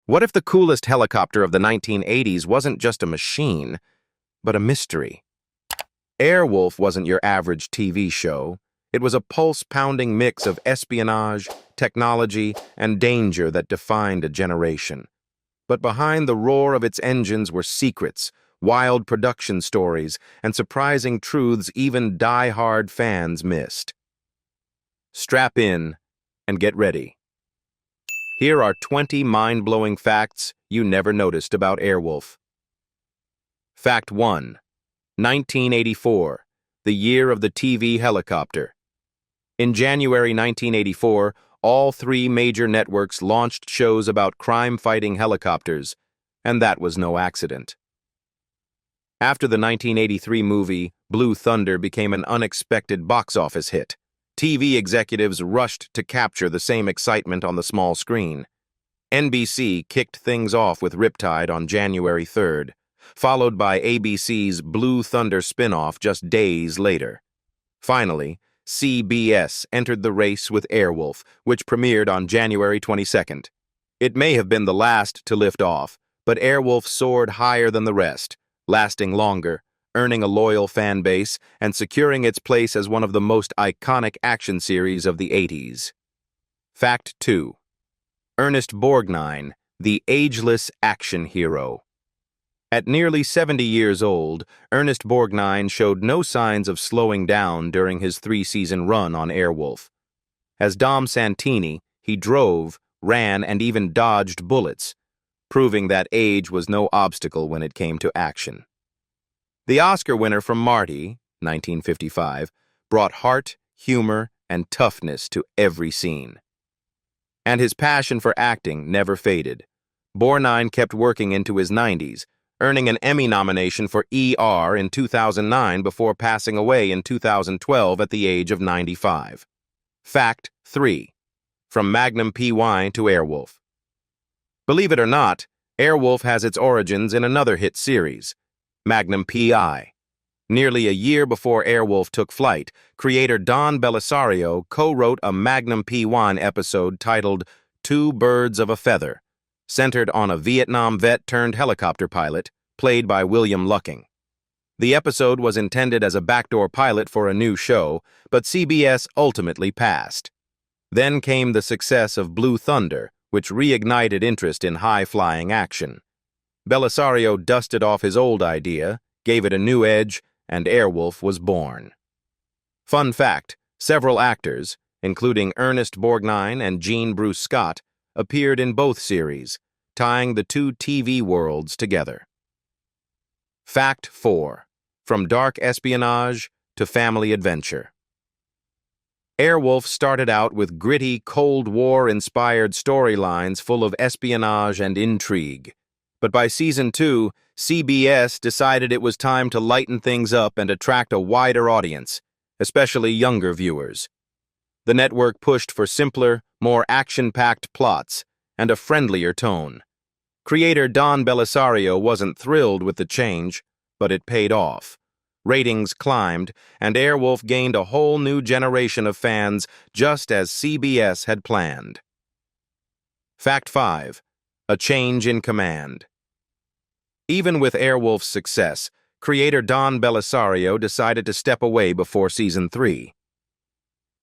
What if the coolest helicopter of the 1980s wasn't just a machine, but a mystery? Airwolf wasn't your average TV show. It was a pulse-pounding mix of espionage, technology, and danger that defined a generation. But behind the roar of its engines were secrets, wild production stories, and surprising truths even die-hard fans missed. Strap in and get ready. Here are 20 mind-blowing facts you never noticed about Airwolf. Fact 1. 1984, the year of the TV helicopter. In January 1984, all three major networks launched shows about crime-fighting helicopters, and that was no accident. After the 1983 movie, Blue Thunder became an unexpected box office hit, TV executives rushed to capture the same excitement on the small screen. NBC kicked things off with Riptide on January 3rd, followed by ABC's Blue Thunder spin-off just days later. Finally, CBS entered the race with Airwolf, which premiered on January 22nd. It may have been the last to lift off, but Airwolf soared higher than the rest, lasting longer, earning a loyal fan base, and securing its place as one of the most iconic action series of the 80s. Fact 2. Ernest Borgnine, the ageless action hero. At nearly 70 years old, Ernest Borgnine showed no signs of slowing down during his three-season run on Airwolf. As Dom Santini, he drove, ran, and even dodged bullets, proving that age was no obstacle when it came to action. The Oscar winner from Marty, 1955, brought heart, humor, and toughness to every scene. And his passion for acting never faded. Borgnine kept working into his 90s, earning an Emmy nomination for ER in 2009 before passing away in 2012 at the age of 95. Fact 3. From Magnum PY to Airwolf. Believe it or not, Airwolf has its origins in another hit series, Magnum PI. Nearly a year before Airwolf took flight, creator Don Bellisario co-wrote a Magnum P1 episode titled Two Birds of a Feather, centered on a Vietnam vet-turned-helicopter pilot, played by William Lucking. The episode was intended as a backdoor pilot for a new show, but CBS ultimately passed. Then came the success of Blue Thunder, which reignited interest in high-flying action. Bellisario dusted off his old idea, gave it a new edge, and Airwolf was born. Fun fact, several actors, including Ernest Borgnine and Jean Bruce Scott, appeared in both series, tying the two TV worlds together. Fact 4. From dark espionage to family adventure. Airwolf started out with gritty, Cold War-inspired storylines full of espionage and intrigue. But by Season 2, CBS decided it was time to lighten things up and attract a wider audience, especially younger viewers. The network pushed for simpler, more action-packed plots and a friendlier tone. Creator Don Bellisario wasn't thrilled with the change, but it paid off. Ratings climbed, and Airwolf gained a whole new generation of fans just as CBS had planned. Fact 5. A change in command. Even with Airwolf's success, creator Don Bellisario decided to step away before Season 3.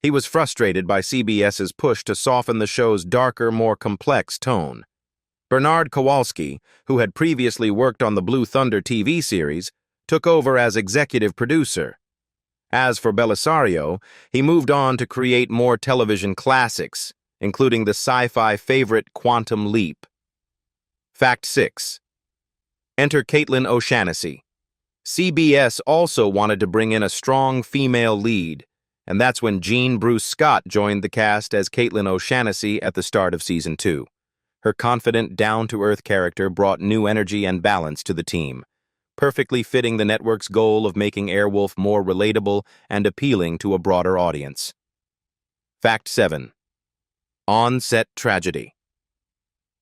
He was frustrated by CBS's push to soften the show's darker, more complex tone. Bernard Kowalski, who had previously worked on the Blue Thunder TV series, took over as executive producer. As for Bellisario, he moved on to create more television classics, including the sci-fi favorite Quantum Leap. Fact 6. Enter Caitlin O'Shaughnessy. CBS also wanted to bring in a strong female lead, and that's when Jean Bruce Scott joined the cast as Caitlin O'Shaughnessy at the start of Season 2. Her confident, down-to-earth character brought new energy and balance to the team, perfectly fitting the network's goal of making Airwolf more relatable and appealing to a broader audience. Fact 7. On-set tragedy.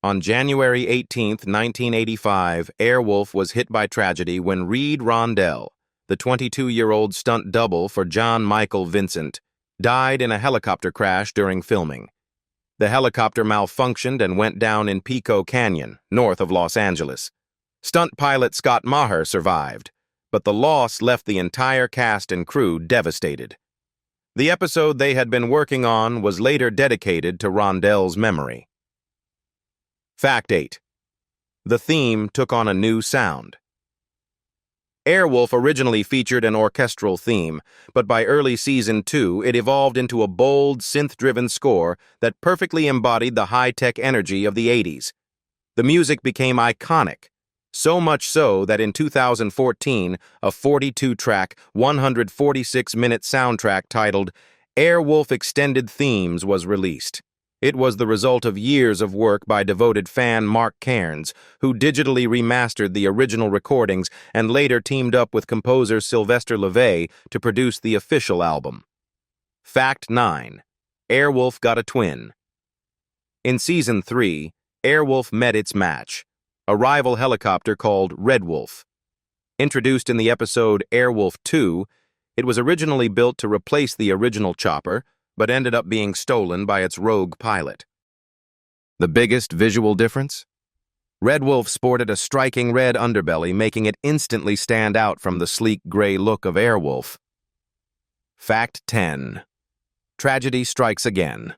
On January 18, 1985, Airwolf was hit by tragedy when Reed Rondell, the 22-year-old stunt double for John Michael Vincent, died in a helicopter crash during filming. The helicopter malfunctioned and went down in Pico Canyon, north of Los Angeles. Stunt pilot Scott Maher survived, but the loss left the entire cast and crew devastated. The episode they had been working on was later dedicated to Rondell's memory. Fact 8. The theme took on a new sound. Airwolf originally featured an orchestral theme, but by early season 2, it evolved into a bold, synth-driven score that perfectly embodied the high-tech energy of the 80s. The music became iconic, so much so that in 2014, a 42-track, 146-minute soundtrack titled Airwolf Extended Themes was released. It was the result of years of work by devoted fan Mark Cairns, who digitally remastered the original recordings and later teamed up with composer Sylvester LeVay to produce the official album. Fact 9. Airwolf got a twin. In Season 3, Airwolf met its match, a rival helicopter called Red Wolf. Introduced in the episode Airwolf 2, it was originally built to replace the original chopper, but ended up being stolen by its rogue pilot. The biggest visual difference? Red Wolf sported a striking red underbelly, making it instantly stand out from the sleek gray look of Airwolf. Fact 10. Tragedy strikes again.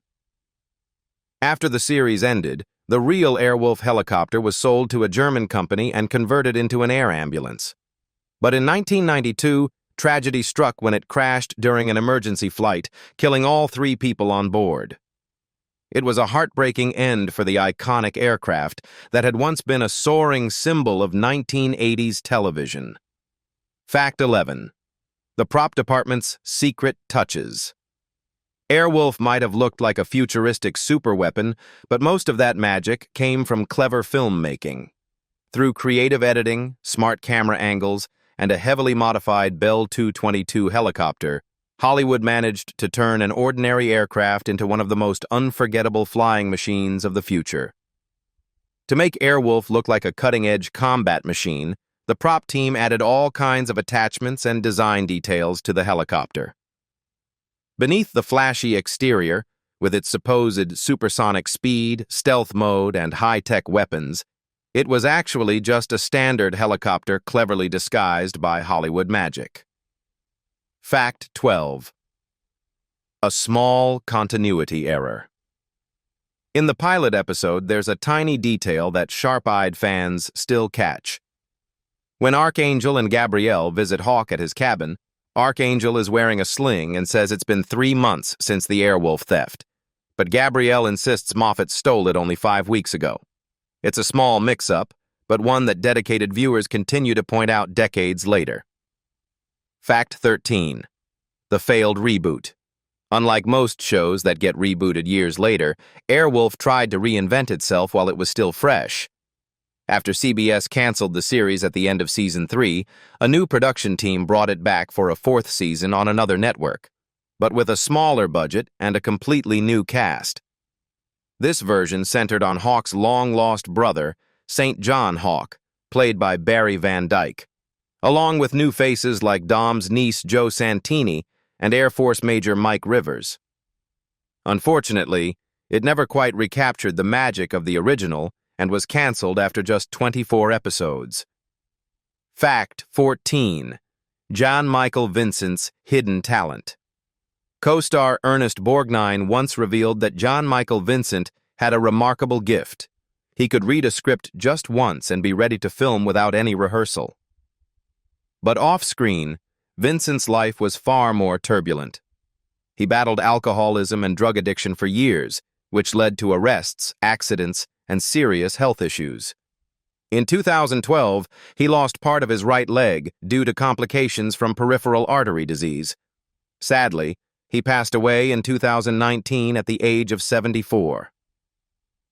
After the series ended, the real Airwolf helicopter was sold to a German company and converted into an air ambulance. But in 1992, tragedy struck when it crashed during an emergency flight, killing all 3 people on board. It was a heartbreaking end for the iconic aircraft that had once been a soaring symbol of 1980s television. Fact 11. The prop department's secret touches. Airwolf might have looked like a futuristic superweapon, but most of that magic came from clever filmmaking. Through creative editing, smart camera angles, and a heavily modified Bell 222 helicopter, Hollywood managed to turn an ordinary aircraft into one of the most unforgettable flying machines of the future. To make Airwolf look like a cutting-edge combat machine, the prop team added all kinds of attachments and design details to the helicopter. Beneath the flashy exterior, with its supposed supersonic speed, stealth mode, and high-tech weapons, it was actually just a standard helicopter cleverly disguised by Hollywood magic. Fact 12. A small continuity error. In the pilot episode, there's a tiny detail that sharp-eyed fans still catch. When Archangel and Gabrielle visit Hawk at his cabin, Archangel is wearing a sling and says it's been 3 months since the Airwolf theft, but Gabrielle insists Moffat stole it only 5 weeks ago. It's a small mix-up, but one that dedicated viewers continue to point out decades later. Fact 13. The failed reboot. Unlike most shows that get rebooted years later, Airwolf tried to reinvent itself while it was still fresh. After CBS canceled the series at the end of Season 3, a new production team brought it back for a 4th season on another network, but with a smaller budget and a completely new cast. This version centered on Hawk's long-lost brother, St. John Hawk, played by Barry Van Dyke, along with new faces like Dom's niece Joe Santini and Air Force Major Mike Rivers. Unfortunately, it never quite recaptured the magic of the original and was canceled after just 24 episodes. Fact 14. John Michael Vincent's hidden talent. Co-star Ernest Borgnine once revealed that John Michael Vincent had a remarkable gift. He could read a script just once and be ready to film without any rehearsal. But off-screen, Vincent's life was far more turbulent. He battled alcoholism and drug addiction for years, which led to arrests, accidents, and serious health issues. In 2012, he lost part of his right leg due to complications from peripheral artery disease. Sadly, he passed away in 2019 at the age of 74.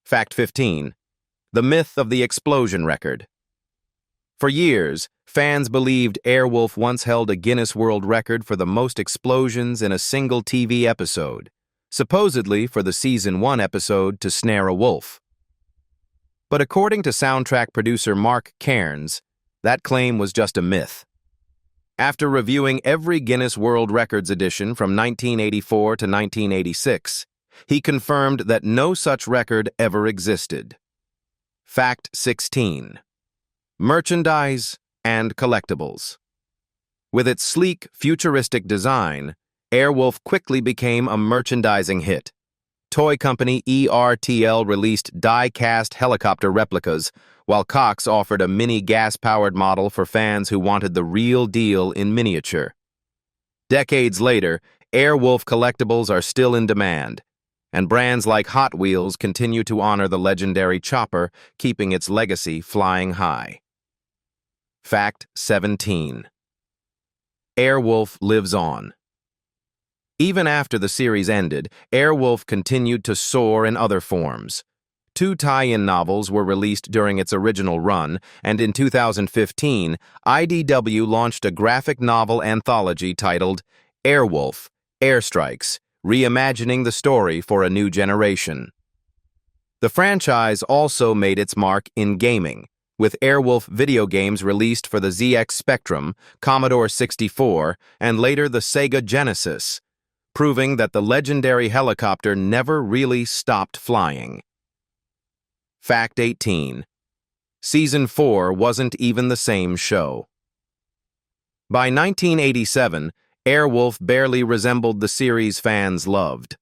Fact 15. The myth of the explosion record. For years, fans believed Airwolf once held a Guinness World Record for the most explosions in a single TV episode, supposedly for the Season 1 episode To Snare a Wolf. But according to soundtrack producer Mark Cairns, that claim was just a myth. After reviewing every Guinness World Records edition from 1984 to 1986, He confirmed that no such record ever existed. Fact 16. Merchandise and collectibles. With its sleek, futuristic design, Airwolf quickly became a merchandising hit. Toy company ERTL released die-cast helicopter replicas, while Cox offered a mini gas-powered model for fans who wanted the real deal in miniature. Decades later, Airwolf collectibles are still in demand, and brands like Hot Wheels continue to honor the legendary chopper, keeping its legacy flying high. Fact 17. Airwolf lives on. Even after the series ended, Airwolf continued to soar in other forms. 2 tie-in novels were released during its original run, and in 2015, IDW launched a graphic novel anthology titled Airwolf, Airstrikes, reimagining the story for a new generation. The franchise also made its mark in gaming, with Airwolf video games released for the ZX Spectrum, Commodore 64, and later the Sega Genesis, proving that the legendary helicopter never really stopped flying. Fact 18. Season 4 wasn't even the same show. By 1987, Airwolf barely resembled the series fans loved.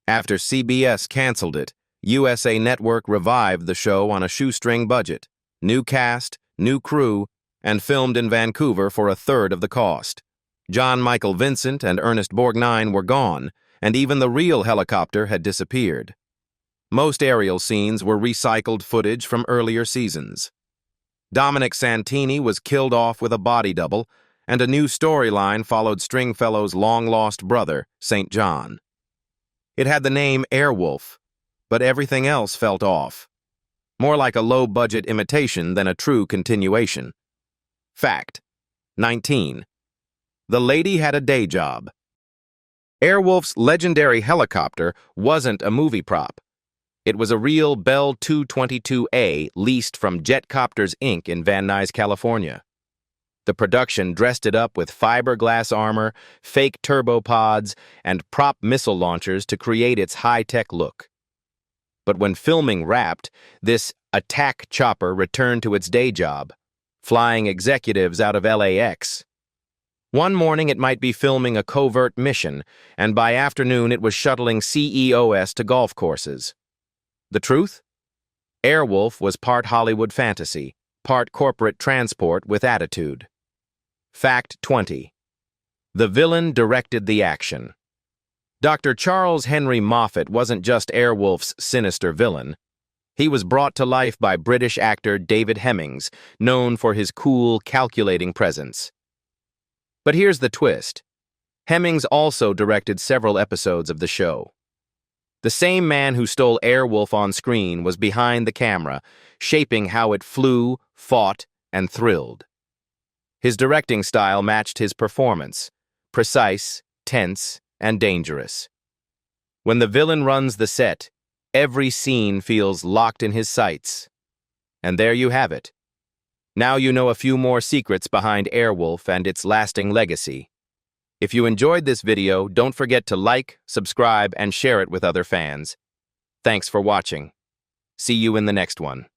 After CBS canceled it, USA Network revived the show on a shoestring budget, new cast, new crew, and filmed in Vancouver for a third of the cost. John Michael Vincent and Ernest Borgnine were gone, and even the real helicopter had disappeared. Most aerial scenes were recycled footage from earlier seasons. Dominic Santini was killed off with a body double, and a new storyline followed Stringfellow's long-lost brother, St. John. It had the name Airwolf, but everything else felt off. More like a low-budget imitation than a true continuation. Fact 19. The lady had a day job. Airwolf's legendary helicopter wasn't a movie prop. It was a real Bell 222A leased from Jetcopters Inc. in Van Nuys, California. The production dressed it up with fiberglass armor, fake turbopods, and prop missile launchers to create its high-tech look. But when filming wrapped, this attack chopper returned to its day job, flying executives out of LAX. One morning it might be filming a covert mission, and by afternoon it was shuttling CEOs to golf courses. The truth? Airwolf was part Hollywood fantasy, part corporate transport with attitude. Fact 20. The villain directed the action. Dr. Charles Henry Moffat wasn't just Airwolf's sinister villain. He was brought to life by British actor David Hemmings, known for his cool, calculating presence. But here's the twist. Hemmings also directed several episodes of the show. The same man who stole Airwolf on screen was behind the camera, shaping how it flew, fought, and thrilled. His directing style matched his performance, precise, tense, and dangerous. When the villain runs the set, every scene feels locked in his sights. And there you have it. Now you know a few more secrets behind Airwolf and its lasting legacy. If you enjoyed this video, don't forget to like, subscribe, and share it with other fans. Thanks for watching. See you in the next one.